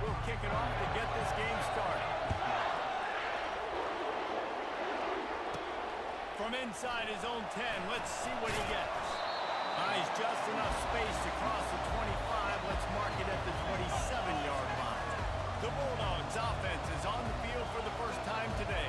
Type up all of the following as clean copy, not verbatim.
will kick it off to get this game started. From inside his own 10, let's see what he gets. Buys just enough space to cross the 25. Let's mark it at the 27-yard line. The Bulldogs offense is on the field for the first time today.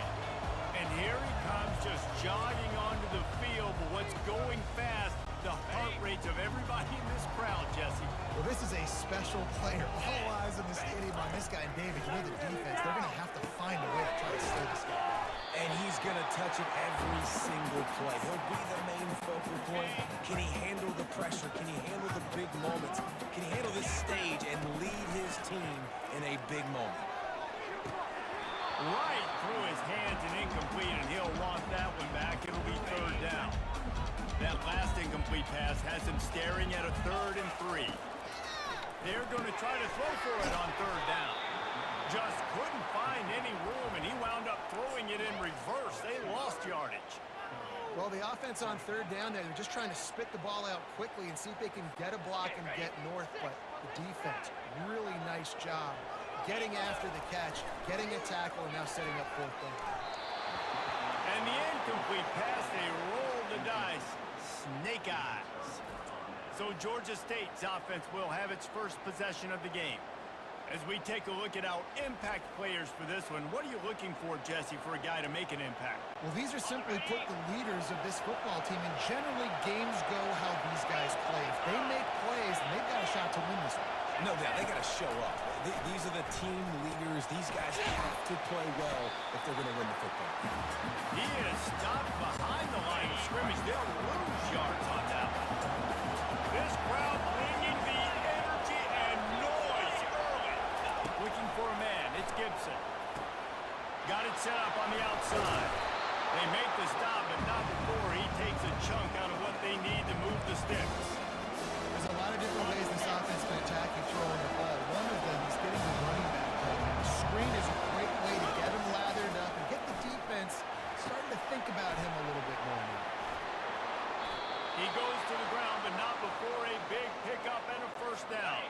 And here he comes, just jogging onto the field. But what's going fast, the heart rates of everybody in this crowd, Jesse. Well, this is a special player. All eyes in the stadium on this guy. And David, you know the defense, they're going to have to find a way to try to slow this guy. And he's going to touch it every single play. He'll be the main focal point. Can he handle the pressure? Can he handle the big moments? Can he handle this stage and lead his team in a big moment? Right through his hands and incomplete, and he'll want that one back. It'll be third down. That last incomplete pass has him staring at a 3rd and 3. They're going to try to throw for it on 3rd down. Just couldn't find any room, and he wound up throwing it in reverse. They lost yardage. Well, the offense on 3rd down there, they're just trying to spit the ball out quickly and see if they can get a block and get north. But the defense, really nice job getting after the catch, getting a tackle, and now setting up 4th down. And the incomplete pass, they roll the dice. Snake eyes. So Georgia State's offense will have its first possession of the game. As we take a look at our impact players for this one, what are you looking for, Jesse, for a guy to make an impact? Well, these are simply put the leaders of this football team, and generally games go how these guys play. If they make plays, then they've got a shot to win this one. No doubt, they got to show up. These are the team leaders. These guys have to play well if they're going to win the football. He is stopped behind the line of scrimmage. They'll lose yards on that one. This crowd bringing the energy and noise early. Looking for a man. It's Gibson. Got it set up on the outside. They make the stop, but not before he takes a chunk out of what they need to move the sticks. There's a lot of different ways this offense can attack you throwing the ball. One of them is getting the running back going. The screen is a great way to get him lathered up and get the defense starting to think about him a little bit more now. He goes to the ground, but not before a big pickup and a 1st down.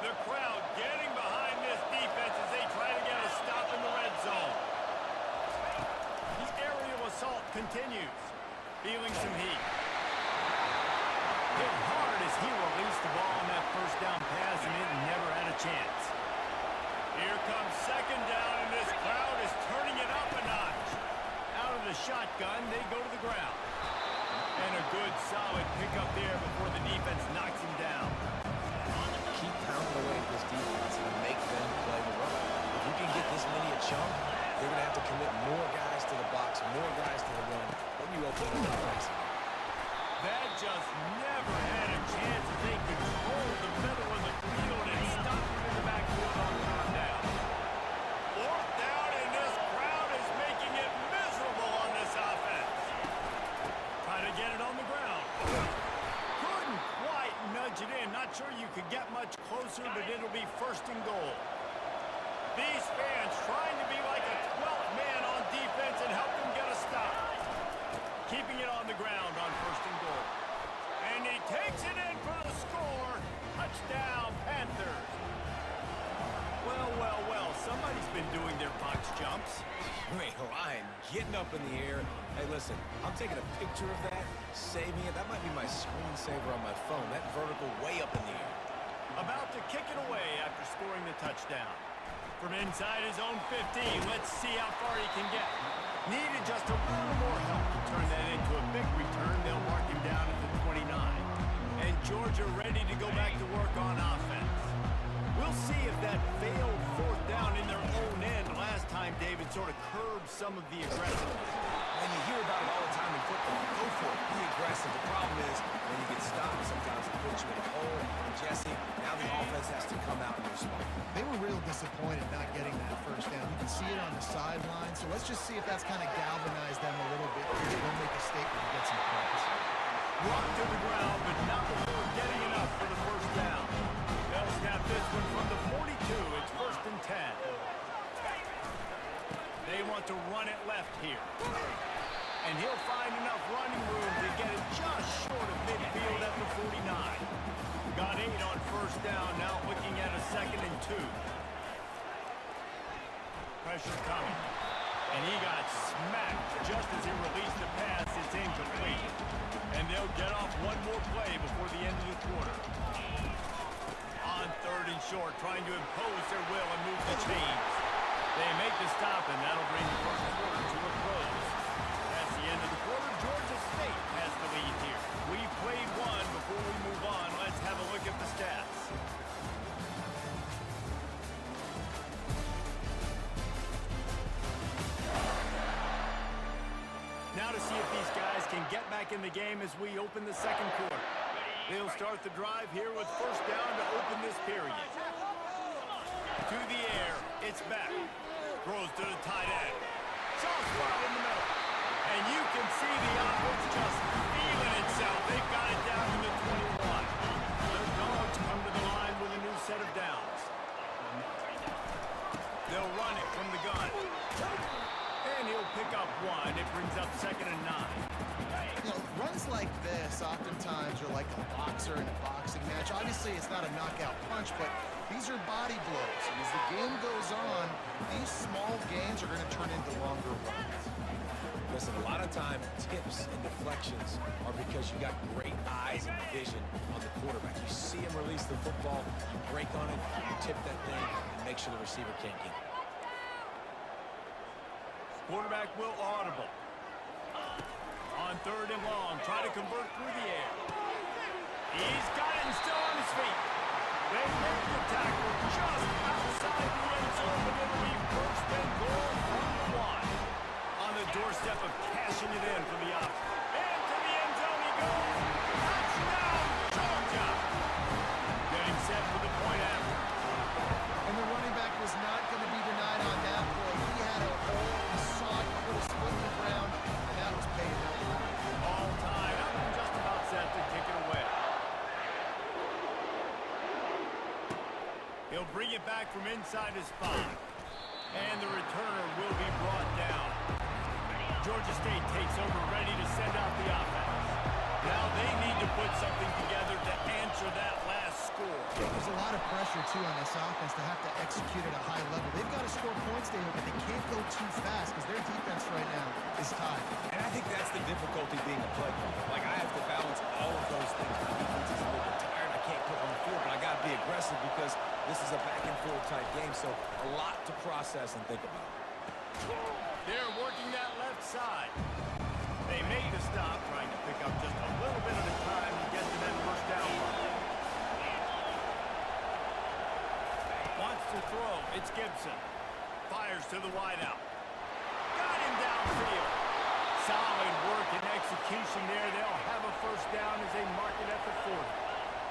The crowd getting behind this defense as they try to get a stop in the red zone. The aerial assault continues. Feeling some heat. Hit hard as he released the ball on that 1st down pass, and it never had a chance. Here comes 2nd down, and this crowd is turning it up a notch. Out of the shotgun, they go to the ground. And a good, solid pickup there before the defense knocks him down. Keep pounding away at this defense and make them play the run. If you can get this many a chunk, they're going to have to commit more guys to the box, more guys to the run. Then you open up the passing. That just never had a chance as they controlled the middle of the field and stopped him in the backfield on 3rd down. 4th down, and this crowd is making it miserable on this offense. Try to get it on the ground. Couldn't quite nudge it in. Not sure you could get much closer, but it'll be 1st and goal. These fans trying to be like a 12th man on defense and help them get a stop. Keeping it on the ground on 1st and goal. And he takes it in for the score. Touchdown, Panthers. Well, well, well. Somebody's been doing their box jumps. Wait, Ryan, getting up in the air. Hey, listen, I'm taking a picture of that, saving it. That might be my screensaver on my phone. That vertical way up in the air. About to kick it away after scoring the touchdown. From inside his own 15, let's see how far he can get. Needed just a little more help to turn that into a big return. They'll mark him down at the 29. And Georgia ready to go back to work on offense. We'll see if that failed 4th down in their own end last time, David, sort of curbed some of the aggressiveness. And you hear about it all the time in football. Go for it. Be aggressive. The problem is when you get stopped, sometimes it puts you in a hole. And Jesse, now the offense has to come out and respond. They were real disappointed not getting that 1st down. You can see it on the sideline. So let's just see if that's kind of galvanized them a little bit here. They'll make a statement and get some points. Blocked to the ground, but not before getting enough for the 1st down. They'll snap this one from the 42. It's 1st and 10. They want to run it left here. And he'll find enough running room to get it just short of midfield at the 49. Got 8 on 1st down, now looking at a 2nd and 2. pressure coming. And he got smacked just as he released the pass. It's incomplete. And they'll get off one more play before the end of the quarter. On third and short, trying to impose their will and move the chains. They make the stop, and that'll bring the first quarter to a close. That's the end of the quarter. Georgia State has the lead here. We've played one. Before we move on, let's have a look at the stats. Now to see if these guys can get back in the game as we open the second quarter. They'll start the drive here with first down to open this period. To the air, it's back. Throws to the tight end. Soft spot in the middle. And you can see the offense just feeling itself. They've got it down to the 21. The Dogs come to the line with a new set of downs. They'll run it from the gun. And he'll pick up one. It brings up 2nd and 9. You know, runs like this oftentimes are like a boxer in a boxing match. Obviously, it's not a knockout punch, but these are body blows. And as the game goes on, these small gains are going to turn into longer runs. Listen, a lot of time, tips and deflections are because you got great eyes and vision on the quarterback. You see him release the football, you break on it, you tip that thing, and make sure the receiver can't get it. Quarterback will audible. On third and long, try to convert through the air. He's got it and still on his feet. They make the tackle just outside the end zone, but it'll be first and goal from the 1. On the doorstep of cashing it in for the offense. And to the end zone he goes. Touchdown, Georgia! Getting set for the point after. And the running back was not going to be denied on that play. He had a hole, he saw it, put his foot in the ground, and that was paid out. All tied up and just about set to kick it away. He'll bring it back from inside his 5. And the returner will be brought down. Georgia State takes over, ready to send out the offense. Now they need to put something together to answer that last score. There's a lot of pressure, too, on this offense to have to execute at a high level. They've got to score points, David, but they can't go too fast because their defense right now is tied. And I think that's the difficulty being a play caller. Like, I have to balance all of those things. My defense is a little bit tired. I can't put on the field, but I got to be aggressive because this is a back-and-forth type game, so a lot to process and think about. They're working that left side. They make the stop, trying to pick up just a little bit at a time to get to that first down line. Wants to throw. It's Gibson. Fires to the wideout. Got him downfield. Solid work and execution there. They'll have a first down as they mark it at the 40.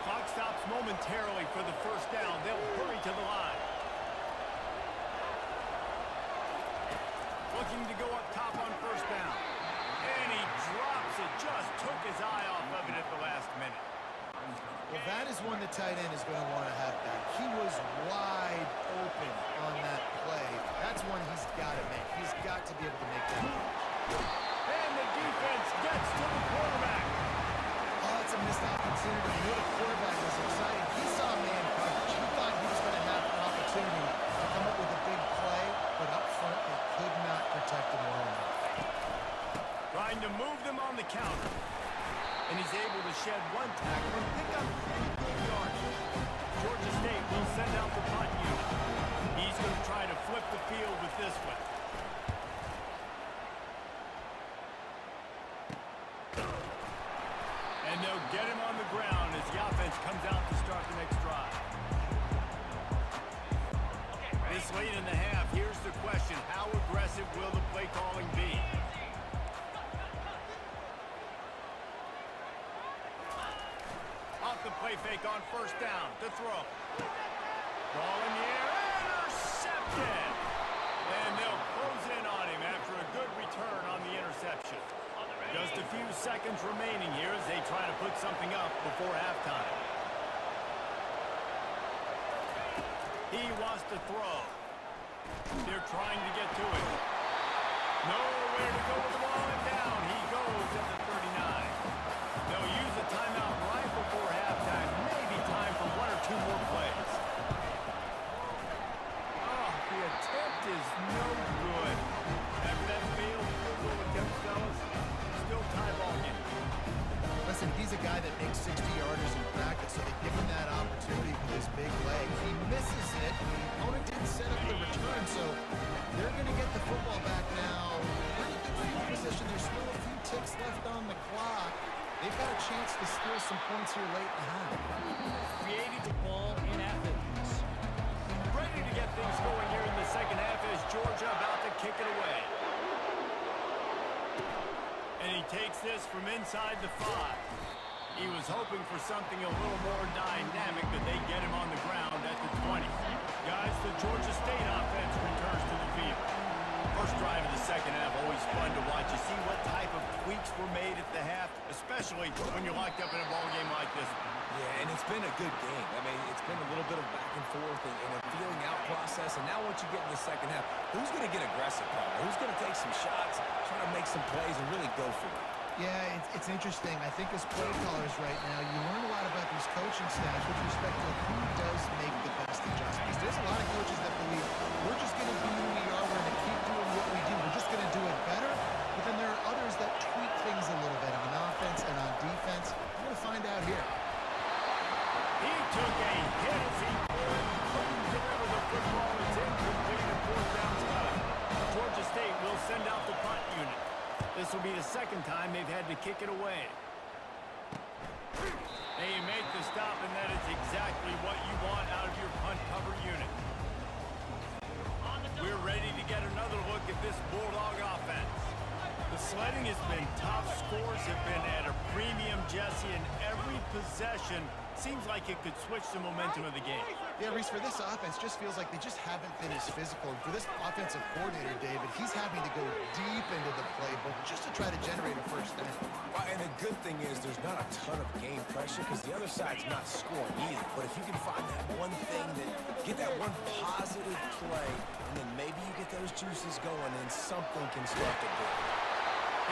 Clock stops momentarily for the first down. They'll hurry to the line. Looking to go up top on first down. And he drops it. Just took his eye off of it at the last minute. Well, that is one the tight end is going to want to have back. He was wide open on that play. That's one he's got to make. He's got to be able to make that. And the defense gets to the quarterback. Oh, it's a missed opportunity. You know, the quarterback was excited. He saw man coverage. He thought he was going to have an opportunity to come up with a big play, but up front they could not protect him well enough. Trying to move them on the counter. And he's able to shed one tackle and pick up pretty good yardage. Georgia State will send out the punt unit. He's going to try to flip the field with this one. And they'll get him on the ground as the offense comes out to start the next drive. This late in the half, here's the question. How aggressive will the play calling be? Off the play fake on first down to throw. Ball in the air, intercepted. And they'll close in on him after a good return on the interception. Just a few seconds remaining here as they try to put something up before halftime. He wants to throw. They're trying to get to it. Nowhere to go with the ball and down. He goes at the 39. They'll use a timeout right before halftime. Maybe time for one or two more plays. Oh, the attempt is no misses it. The opponent didn't set up the return, so they're going to get the football back now. Pretty good field position. There's still a few ticks left on the clock. They've got a chance to steal some points here late in the half. Creating the ball in Athens. Ready to get things going here in the second half as Georgia about to kick it away. And he takes this from inside the 5. He was hoping for something a little more dynamic, but they get him on the ground at the 20. Guys, the Georgia State offense returns to the field. First drive of the second half, always fun to watch. You see what type of tweaks were made at the half, especially when you're locked up in a ball game like this. Yeah, and it's been a good game. I mean, it's been a little bit of back and forth and a feeling out process. And now once you get in the second half, who's going to get aggressive, Paul? Who's going to take some shots, try to make some plays, and really go for it? Yeah, it's interesting. I think as play callers right now, you learn a lot about these coaching staffs with respect to who does make the best adjustments. There's a lot of coaches that believe we're just going to be who we are. We're going to keep doing what we do. We're just going to do it better. But then there are others that tweak things a little bit on offense and on defense. We're going to find out here. He took a hit as he couldn't deliver the football. It's incomplete and fourth down's coming. Georgia State will send out the punt unit. This will be the second time they've had to kick it away. They make the stop, and that is exactly what you want out of your punt cover unit. We're ready to get another look at this Bulldog offense. The sledding has been tough. Scores have been at a premium, Jesse, and every possession seems like it could switch the momentum of the game. Yeah, Reese, for this offense, just feels like they just haven't been as physical. And for this offensive coordinator, David, he's having to go deep into the playbook just to try to generate a first down. Well, and the good thing is there's not a ton of game pressure because the other side's not scoring either. But if you can find that one thing, get that one positive play, and then maybe you get those juices going, and something can start to build.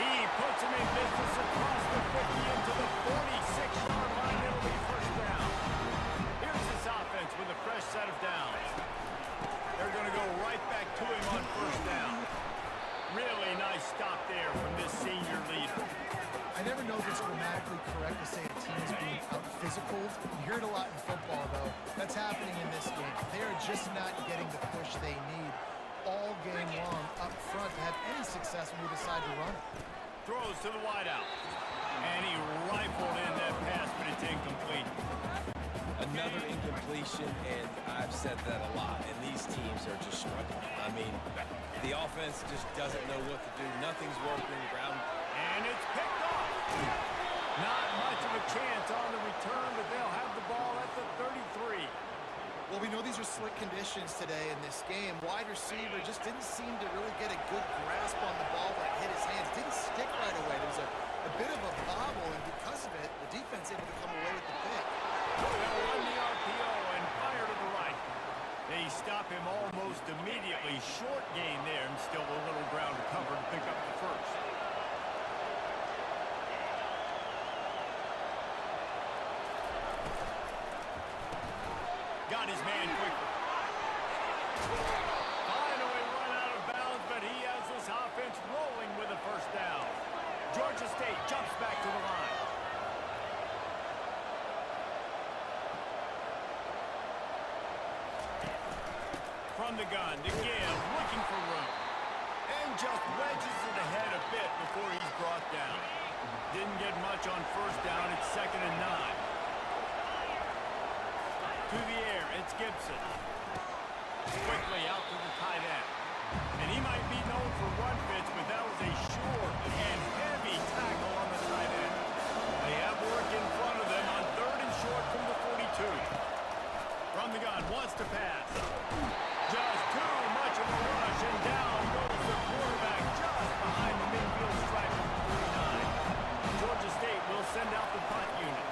He puts him in business across the 50 into the 46-yard line. It'll be first down. Here's this offense with a fresh set of downs. They're going to go right back to him on first down. Really nice stop there from this senior leader. I never know if it's grammatically correct to say a team is being out-physical. You hear it a lot in football, though. That's happening in this game. They are just not getting the push they need all game long up front to have any success when we decide to run it. Throws to the wideout. And he rifled in that pass, but it's incomplete. Another incompletion, and I've said that a lot, and these teams are just struggling. I mean, the offense just doesn't know what to do. Nothing's working. And it's picked off. Not much of a chance on the return, but they'll have the ball at the 33. Well, we know these are slick conditions today in this game. Wide receiver just didn't seem to really get a good grasp on the ball when it hit his hands. Didn't stick right away. There was a bit of a bobble, and because of it, the defense able to come away with the pick. They'll run the RPO and fire to the right. They stop him almost immediately. Short gain there, and still a little ground to cover to pick up the first. Got his man quickly. Finally run out of bounds, but he has this offense rolling with a first down. Georgia State jumps back to the line. From the gun, to Gill, looking for room. And just wedges it ahead a bit before he's brought down. Didn't get much on first down. It's 2nd and 9. To the air, it's Gibson. Quickly out to the tight end. And he might be known for run fits, but that was a short and heavy tackle on the tight end. They have work in front of them on 3rd and short from the 42. From the gun, wants to pass. Just too much of a rush, and down goes the quarterback just behind the midfield stripe of the 39. Georgia State will send out the punt unit.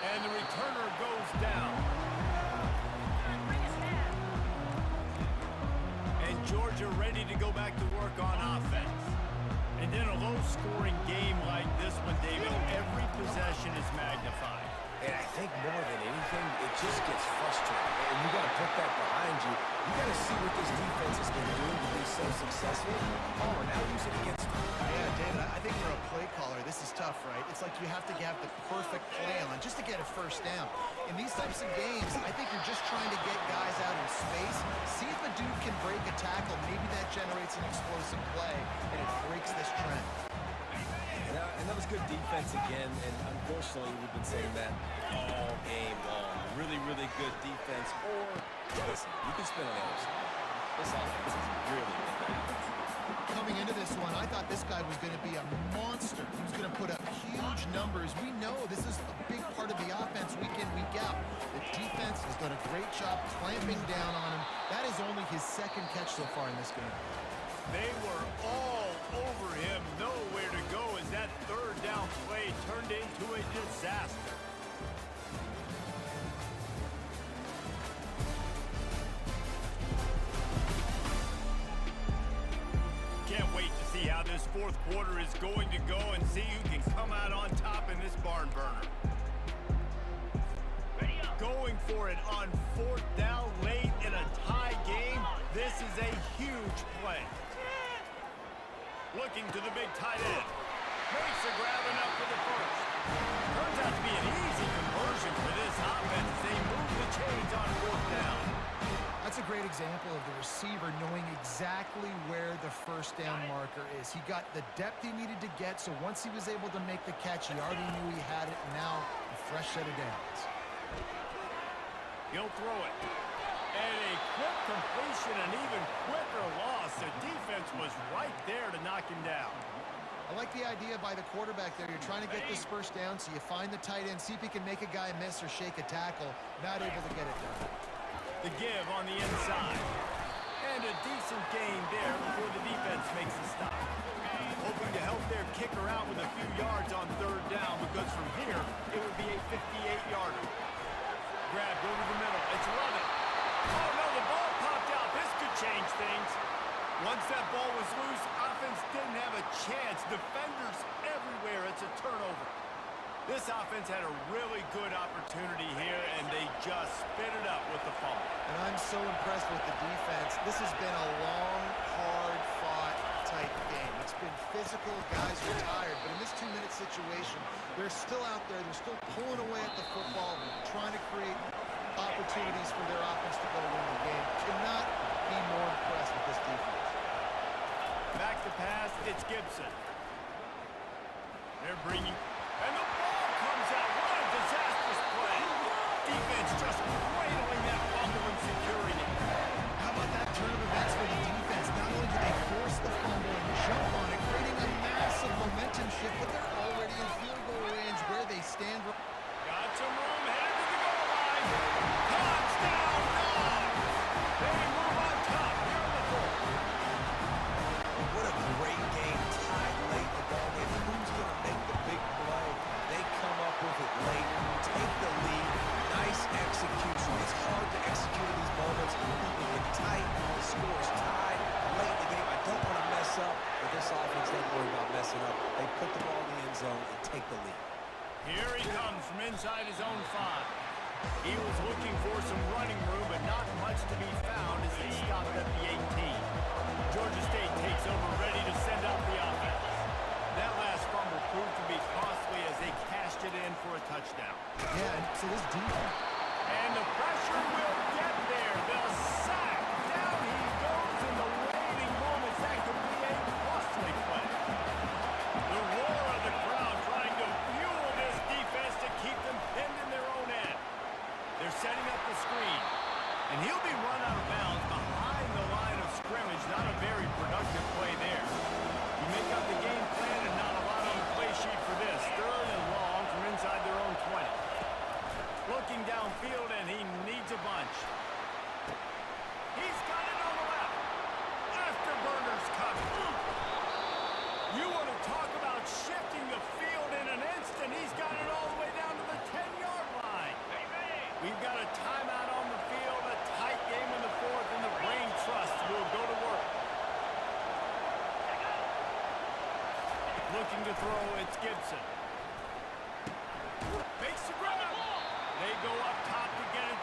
And the returner goes down. And Georgia ready to go back to work on offense. And in a low-scoring game like this one, David, every possession is magnified. And I think more than anything, it just gets frustrated. And you got to put that behind you. You got to see what this defense has been doing to be so successful. Palmer now use it against him. Yeah, David, I think for a play caller, this is tough, right? It's like you have to have the perfect play on just to get a first down. In these types of games, I think you're just trying to get guys out in space, see if a dude can break a tackle. Maybe that generates an explosive play, and it breaks this trend. And that was good defense again, and unfortunately, we've been saying that all game long. Really, really good defense, or, listen, you can spin on the other side. This offense is really bad. Coming into this one, I thought this guy was going to be a monster. He was going to put up huge numbers. We know this is a big part of the offense week in, week out. The defense has done a great job clamping down on him. That is only his second catch so far in this game. They were all over him, nowhere to go as that third down play turned into a disaster. Can't wait to see how this fourth quarter is going to go and see who can come out on top in this barn burner. Going for it on fourth down late in a tie game. This is a huge play. Looking to the big tight end. Makes a grab enough for the first. Turns out to be an easy conversion for this offense. They move the chains on fourth down. That's a great example of the receiver knowing exactly where the first down marker is. He got the depth he needed to get, so once he was able to make the catch, he already knew he had it. Now, a fresh set of downs. He'll throw it. And a quick completion, an even quicker loss. The defense was right there to knock him down. I like the idea by the quarterback there. You're trying to get this first down, so you find the tight end, see if he can make a guy miss or shake a tackle. Not able to get it done. The give on the inside. And a decent gain there before the defense makes a stop. Hoping to help their kicker out with a few yards on third down, because from here, it would be a 58-yarder. Grabbed over the middle. It's Lovett. Oh, no, the ball popped out. This could change things. Once that ball was loose, offense didn't have a chance. Defenders everywhere. It's a turnover. This offense had a really good opportunity here, and they just spit it up with the fumble. And I'm so impressed with the defense. This has been a long, hard-fought type game. It's been physical. Guys are tired. But in this two-minute situation, they're still out there. They're still pulling away at the football, trying to create opportunities for their offense to go win the game. Cannot be more impressed with this defense. Back to pass, it's Gibson. They're bringing, and the ball comes out. What a disastrous play. Defense just cradling that fumble and securing it. How about that turn of events for the defense? Not only did they force the fumble and jump on it, creating a massive momentum shift, but they're already in field goal range where they stand. Got some room, headed to the goal line. Touchdown, Dogs! They move on top here in the fourth. What a great game. Tied late the ball game. Who's going to make the big play? They come up with it late, take the lead. Nice execution. It's hard to execute in these moments. People get tight. The score's tied late in the game. I don't want to mess up, but this offense doesn't worry about messing up. They put the ball in the end zone and take the lead. Here he comes from inside his own 5. He was looking for some running room, but not much to be found as they stopped at the 18. Georgia State takes over, ready to send out the offense. That last fumble proved to be costly as they cashed it in for a touchdown. Yeah, and so this defense. And the pressure will get there. The sack. Down he goes in the waiting moments. That could be a costly play. The roar of the crowd trying to fuel this defense to keep them pinned in their own end. They're setting up the screen. And he'll be run out of bounds behind the line of scrimmage. Not a very productive play there. You make up the game plan and not a lot on the play sheet for this. Third and long from inside their own 20. Looking downfield, and he needs a bunch. He's got it on the left. Afterburners coming. You want to talk about shifting the field in an instant. He's got it all the way down to the 10-yard line. We've got a timeout on the field, a tight game in the fourth, and the Brain Trust will go to work. Looking to throw, it's Gibson. Makes the grab. They go up top to get it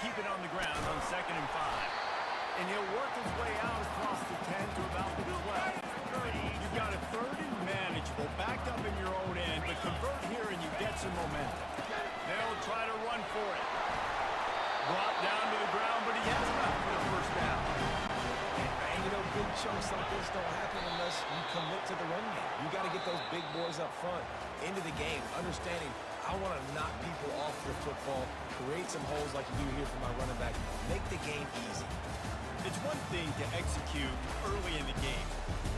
keep it on the ground on 2nd and 5. And he'll work his way out across the 10 to about the 12. You've got a 3rd and manageable, backed up in your own end, but convert here and you get some momentum. They'll try to run for it. Brought down to the ground, but he has enough for the first down. And you know, big chunks like this don't happen unless you commit to the run game. You got to get those big boys up front into the game, understanding I want to knock people off the football, create some holes like you do here for my running back, make the game easy. It's one thing to execute early in the game.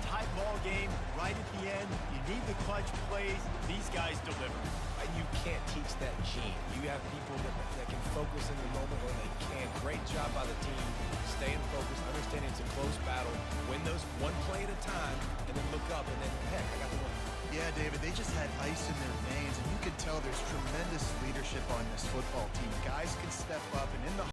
Tight ball game, right at the end, you need the clutch plays. These guys deliver. And you can't teach that gene. You have people that can focus in the moment or they can't. Great job by the team, staying focused, understanding it's a close battle, win those one play at a time, and then look up and then, heck, I got the win. Yeah, David, they just had ice in their veins, and you could tell there's tremendous leadership on this football team. Guys can step up, and in the